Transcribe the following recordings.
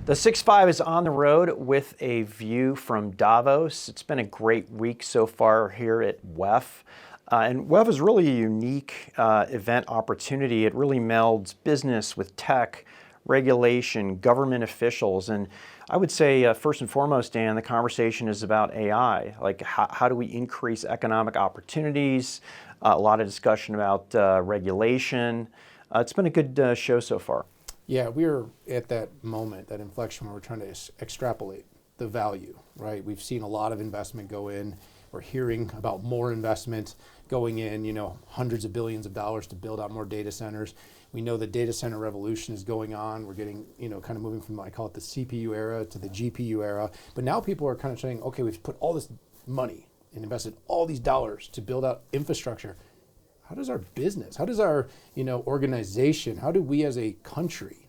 The 6-5 is on the road with a view from Davos. It's been a great week so far here at WEF. And WEF is really a unique event opportunity. It really melds business with tech, regulation, government officials. And I would say first and foremost, Dan, the conversation is about AI. Like how do we increase economic opportunities? A lot of discussion about regulation. It's been a good show so far. Yeah, we're at that moment, that inflection where we're trying to extrapolate the value, right? We've seen a lot of investment go in. We're hearing about more investment going in, hundreds of billions of dollars to build out more data centers. We know the data center revolution is going on. We're getting, kind of moving from, I call it the CPU era to the GPU era. But now people are kind of saying, okay, we've put all this money and invested all these dollars to build out infrastructure. How does our business, how does our organization, how do we as a country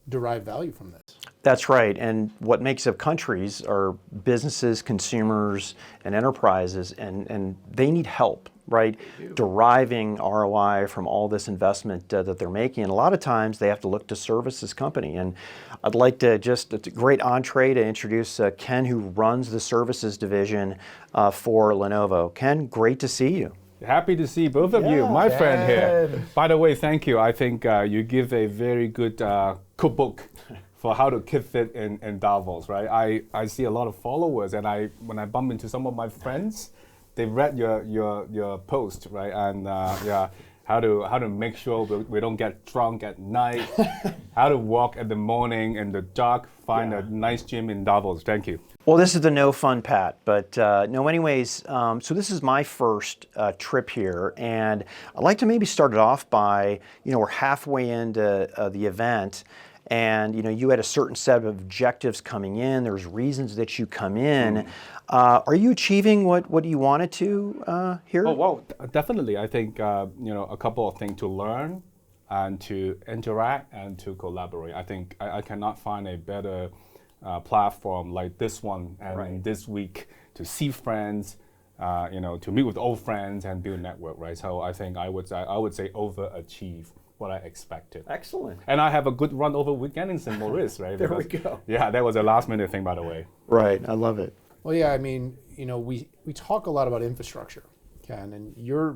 derive value from this? That's right. And what makes up countries are businesses, consumers, and enterprises, and they need help, right? Deriving ROI from all this investment that they're making. And a lot of times they have to look to services company. And I'd like to it's a great entree to introduce Ken, who runs the services division for Lenovo. Ken, great to see you. Happy to see both of you, my friend here. By the way, thank you. I think you give a very good cookbook for how to keep fit in Davos, right? I see a lot of followers, and when I bump into some of my friends, they read your post, right? And how to make sure we don't get drunk at night, how to walk in the morning in the dark, find a nice gym in Davos. Thank you. Well, this is the no fun Pat, but anyways, so this is my first trip here, and I'd like to maybe start it off by, we're halfway into the event, and you had a certain set of objectives coming in. There's reasons that you come in. Are you achieving what you wanted to here? Oh, well, definitely. I think a couple of things to learn and to interact and to collaborate. I think I cannot find a better platform like this one and this week to see friends, to meet with old friends and build network, right? So I think I would say overachieve what I expected. Excellent. And I have a good run over weekend in St. Maurice, right? There we go. Yeah, that was a last minute thing, by the way. Right, I love it. Well, yeah, I mean, we talk a lot about infrastructure, Ken, and your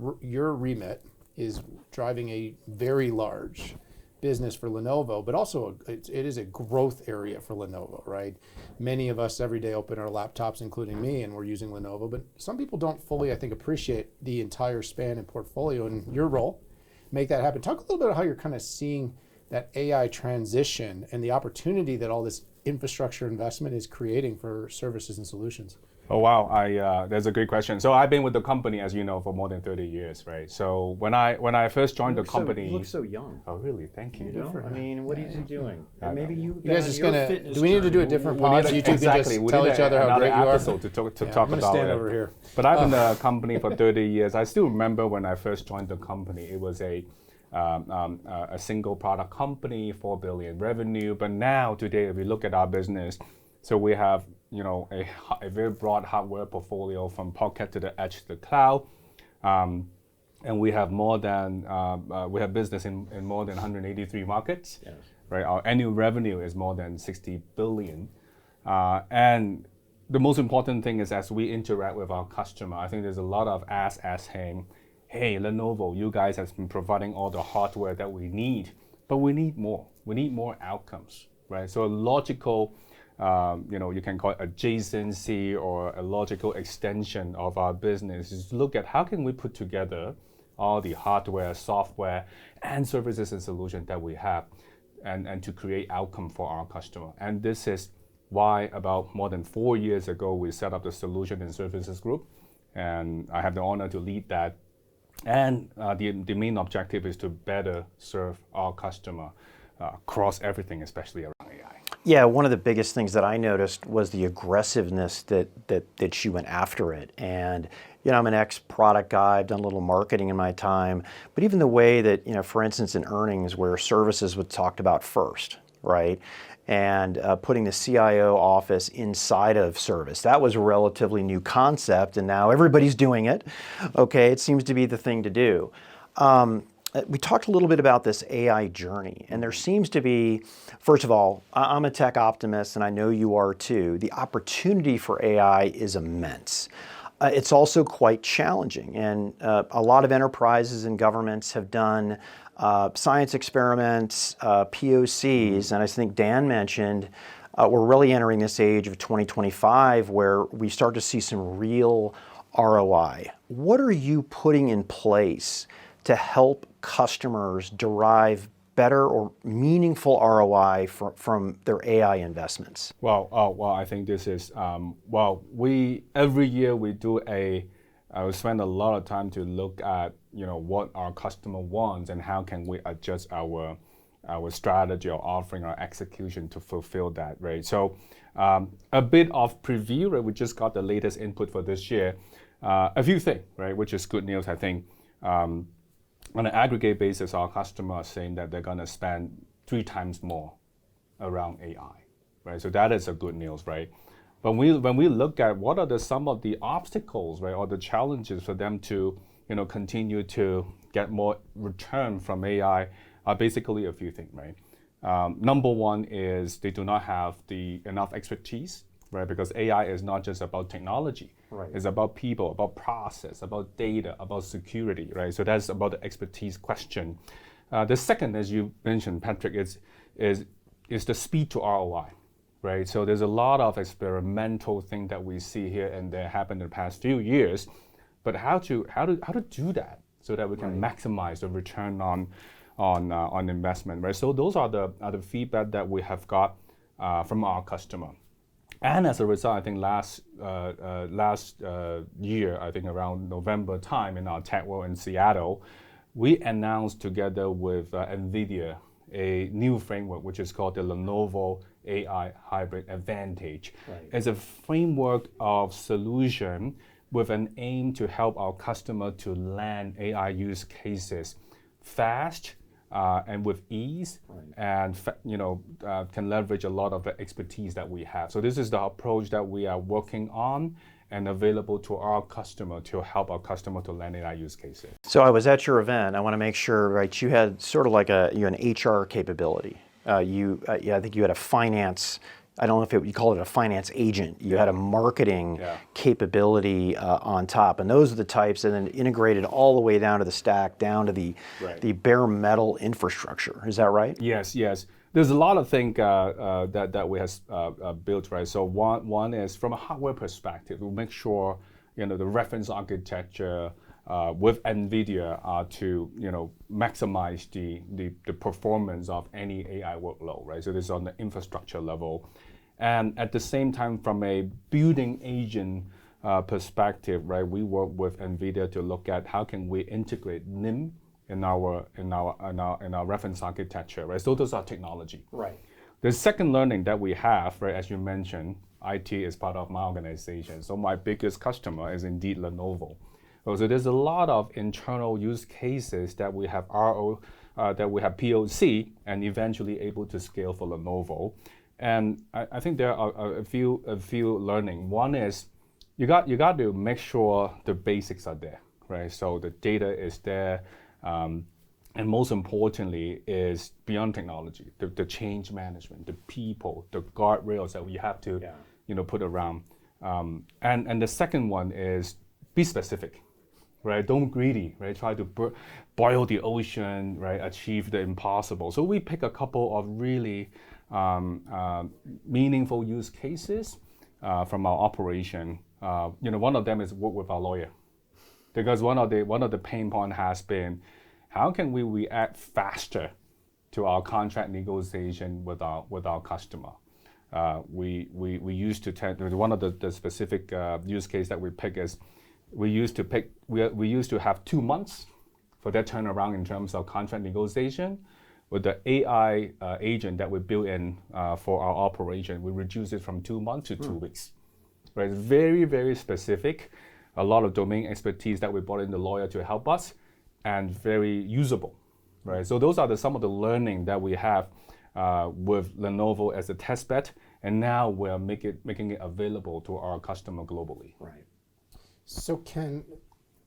remit is driving a very large business for Lenovo, but also it is a growth area for Lenovo, right? Many of us every day open our laptops, including me, and we're using Lenovo, but some people don't fully, I think, appreciate the entire span and portfolio and your role. Make that happen. Talk a little bit about how you're kind of seeing that AI transition and the opportunity that all this infrastructure investment is creating for services and solutions. Oh wow, that's a great question. So I've been with the company, as you know, for more than 30 years, right? So when I first joined the company, you look so young. Oh really? Thank you. I mean, what are you doing? Maybe you guys just gonna. Do we need to do a different pod so you two can just tell each other how great you are? To talk I'm gonna about stand it. over here. But I've been in the company for 30 years. I still remember when I first joined the company. It was a single product company, 4 billion revenue. But now today, if we look at our business, so we have a very broad hardware portfolio from pocket to the edge to the cloud, and we have we have business in more than 183 markets. Yes. Right. Our annual revenue is more than 60 billion, and the most important thing is as we interact with our customer, I think there's a lot of saying, hey, Lenovo, you guys have been providing all the hardware that we need, but we need more. We need more outcomes, right? So a logical, you can call it adjacency or a logical extension of our business is to look at how can we put together all the hardware, software, and services and solutions that we have and to create outcome for our customer. And this is why about more than 4 years ago, we set up the Solution and Services Group. And I have the honor to lead that. And the main objective is to better serve our customer across everything, especially around AI. Yeah, one of the biggest things that I noticed was the aggressiveness that she went after it. And I'm an ex-product guy, I've done a little marketing in my time, but even the way that, for instance, in earnings where services was talked about first, right? And putting the CIO office inside of service. That was a relatively new concept, and now everybody's doing it. Okay, it seems to be the thing to do. we talked a little bit about this AI journey, and there seems to be, first of all, I'm a tech optimist, and I know you are too. The opportunity for AI is immense. It's also quite challenging, and a lot of enterprises and governments have done science experiments, POCs, and I think Dan mentioned we're really entering this age of 2025 where we start to see some real ROI. What are you putting in place to help customers derive better or meaningful ROI from their AI investments? Well, I think this is we every year we do we spend a lot of time to look at what our customer wants and how can we adjust our strategy or offering our execution to fulfill that, right? So a bit of preview, right? We just got the latest input for this year. A few things, right? Which is good news, I think. On an aggregate basis, our customers are saying that they're going to spend 3 times more around AI, right? So that is a good news, right? But when we look at what are some of the obstacles, right, or the challenges for them to continue to get more return from AI, are basically a few things, right? Number one is they do not have enough expertise, right? Because AI is not just about technology. Right. It's about people, about process, about data, about security, right? So that's about the expertise question. The second, as you mentioned, Patrick, is the speed to ROI, right? So there's a lot of experimental things that we see here and there happen in the past few years, but how to do that so that we can maximize the return on investment, right? So those are the feedback that we have got from our customer. And as a result, I think last year, I think around November time in our tech world in Seattle, we announced together with NVIDIA a new framework, which is called the Lenovo AI Hybrid Advantage. Right. It's a framework of solution with an aim to help our customer to land AI use cases fast, and with ease, and can leverage a lot of the expertise that we have. So this is the approach that we are working on and available to our customer to help our customer to land AI use cases. So I was at your event. I want to make sure, right? You had sort of like an HR capability. I think you had a finance. I don't know if you call it a finance agent. You had a marketing capability on top, and those are the types, and then integrated all the way down to the stack, down to the bare metal infrastructure. Is that right? Yes. There's a lot of things that we have built, right? So one is from a hardware perspective, we make sure the reference architecture with NVIDIA to maximize the performance of any AI workload, right? So this is on the infrastructure level, and at the same time, from a building agent perspective, right? We work with NVIDIA to look at how can we integrate NIM in our reference architecture, right? So those are technology. Right. The second learning that we have, right, as you mentioned, IT is part of my organization. So my biggest customer is indeed Lenovo. So there's a lot of internal use cases that we have POC and eventually able to scale for Lenovo. And I think there are a few learning. One is you got to make sure the basics are there, right? So the data is there, and most importantly is beyond technology, the change management, the people, the guardrails that we have to put around. And the second one is be specific. Right, don't greedy, right? Try to boil the ocean, right? Achieve the impossible. So we pick a couple of really meaningful use cases from our operation. One of them is work with our lawyer, because one of the pain point has been how can we react faster to our contract negotiation with our customer. We used to one of the specific use case that we pick is. We used to have 2 months for that turnaround in terms of contract negotiation. With the AI agent that we built in for our operation, we reduced it from 2 months to 2 weeks. Right, it's very, very specific. A lot of domain expertise that we brought in the lawyer to help us, and very usable. Right, so those are some of the learning that we have with Lenovo as a test bed, and now we're making it available to our customer globally. Right. So Ken,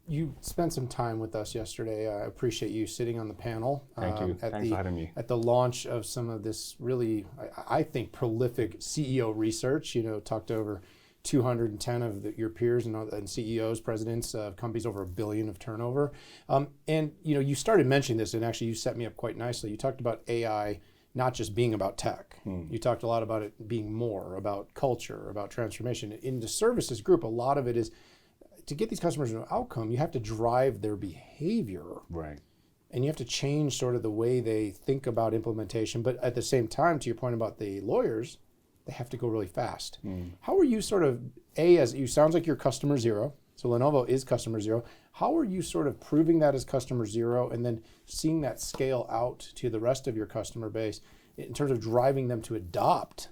You spent some time with us yesterday. I appreciate you sitting on the panel. Thank you. Thanks for having me. At the launch of some of this really, I think, prolific CEO research. Talked to over 210 of your peers and CEOs, presidents of companies over $1 billion of turnover. And you started mentioning this, and actually you set me up quite nicely. You talked about AI not just being about tech. You talked a lot about it being more about culture, about transformation. In the services group, a lot of it is to get these customers to an outcome, you have to drive their behavior. Right. And you have to change sort of the way they think about implementation. But at the same time, to your point about the lawyers, they have to go really fast. How are you sort of, as you sounds like you're customer zero, so Lenovo is customer zero. How are you sort of proving that as customer zero and then seeing that scale out to the rest of your customer base in terms of driving them to adopt?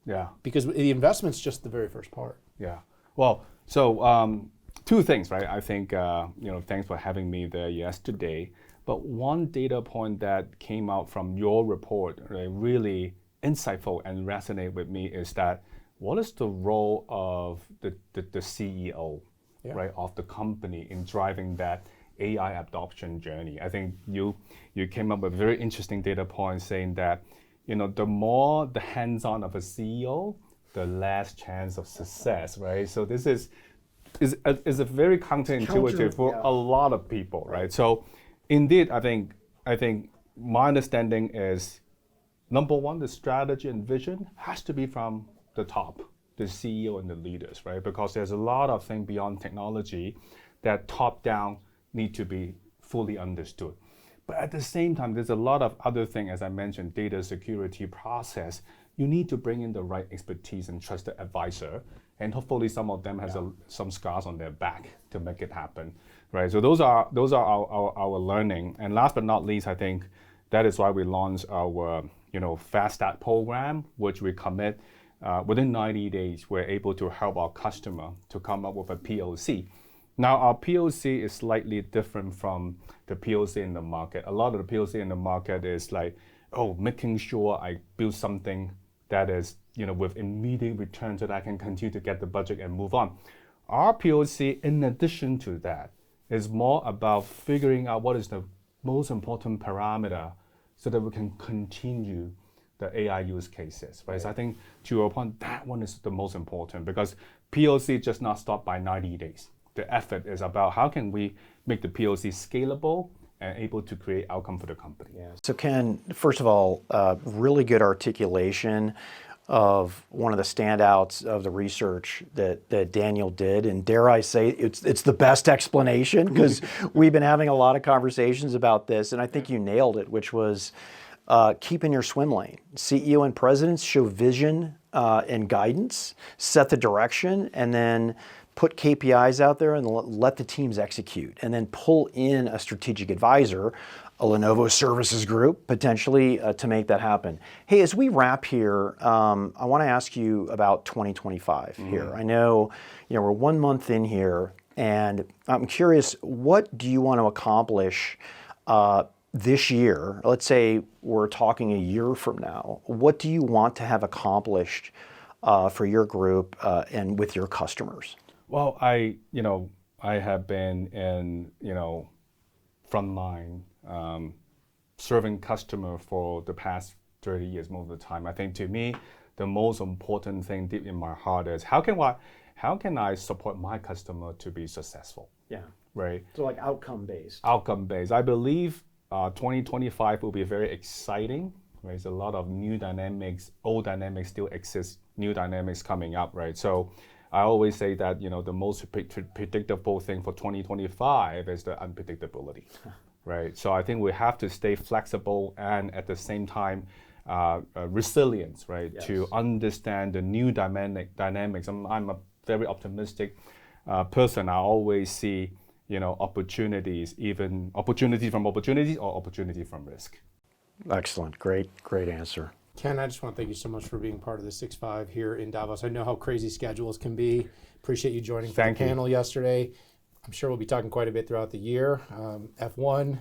Yeah. Because the investment's just the very first part. Yeah. Well, so two things, right? I think, thanks for having me there yesterday. But one data point that came out from your report, right, really insightful and resonate with me is that what is the role of the CEO, right, of the company in driving that AI adoption journey? I think you came up with very interesting data points saying that, the more the hands-on of a CEO, the less chance of success, right? So this is a very counterintuitive for a lot of people, right? So indeed, I think my understanding is, number one, the strategy and vision has to be from the top, the CEO and the leaders, right? Because there's a lot of things beyond technology that top down need to be fully understood. But at the same time, there's a lot of other things, as I mentioned, data security process. You need to bring in the right expertise and trusted advisor, and hopefully some of them has some scars on their back to make it happen, right? So those are our learning. And last but not least, I think that is why we launched our Fast Start program, which we commit within 90 days, we're able to help our customer to come up with a POC. Now, our POC is slightly different from the POC in the market. A lot of the POC in the market is like, making sure I build something that is, with immediate return so that I can continue to get the budget and move on. Our POC, in addition to that, is more about figuring out what is the most important parameter so that we can continue the AI use cases, right? So I think to your point, that one is the most important because POC just not stop by 90 days. The effort is about how can we make the POC scalable and able to create outcome for the company. Yeah. So Ken, first of all, really good articulation of one of the standouts of the research that Daniel did, and dare I say, it's the best explanation because we've been having a lot of conversations about this, and I think you nailed it, which was keep in your swim lane. CEO and presidents show vision and guidance, set the direction, and then put KPIs out there and let the teams execute, and then pull in a strategic advisor, a Lenovo services group, potentially to make that happen. Hey, as we wrap here, I want to ask you about 2025 here. I know, we're 1 month in here, and I'm curious, what do you want to accomplish this year? Let's say we're talking a year from now. What do you want to have accomplished for your group and with your customers? Well, I have been in, frontline serving customer for the past 30 years most of the time. I think to me, the most important thing deep in my heart is how can I support my customer to be successful? Yeah. Right. So like outcome based. Outcome based. I believe 2025 will be very exciting. Right. There's a lot of new dynamics. Old dynamics still exist. New dynamics coming up. Right. So I always say that the most predictable thing for 2025 is the unpredictability, right? So I think we have to stay flexible and at the same time resilience, right? Yes. To understand the new dynamics. I'm a very optimistic person. I always see opportunities, even opportunity from opportunities or opportunity from risk. Excellent, great answer. Ken, I just want to thank you so much for being part of the 6-5 here in Davos. I know how crazy schedules can be. Appreciate you joining the panel yesterday. I'm sure we'll be talking quite a bit throughout the year. F1.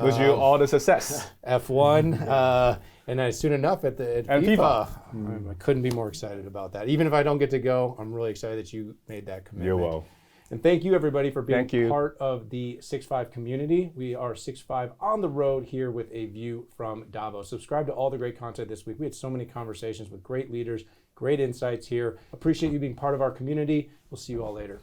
Wish you all the success. F1. And then soon enough at FIFA. I couldn't be more excited about that. Even if I don't get to go, I'm really excited that you made that commitment. You're welcome. And thank you, everybody, for being Thank you. part of the 6-5 community. We are 6-5 on the road here with a view from Davos. Subscribe to all the great content this week. We had so many conversations with great leaders, great insights here. Appreciate you being part of our community. We'll see you all later.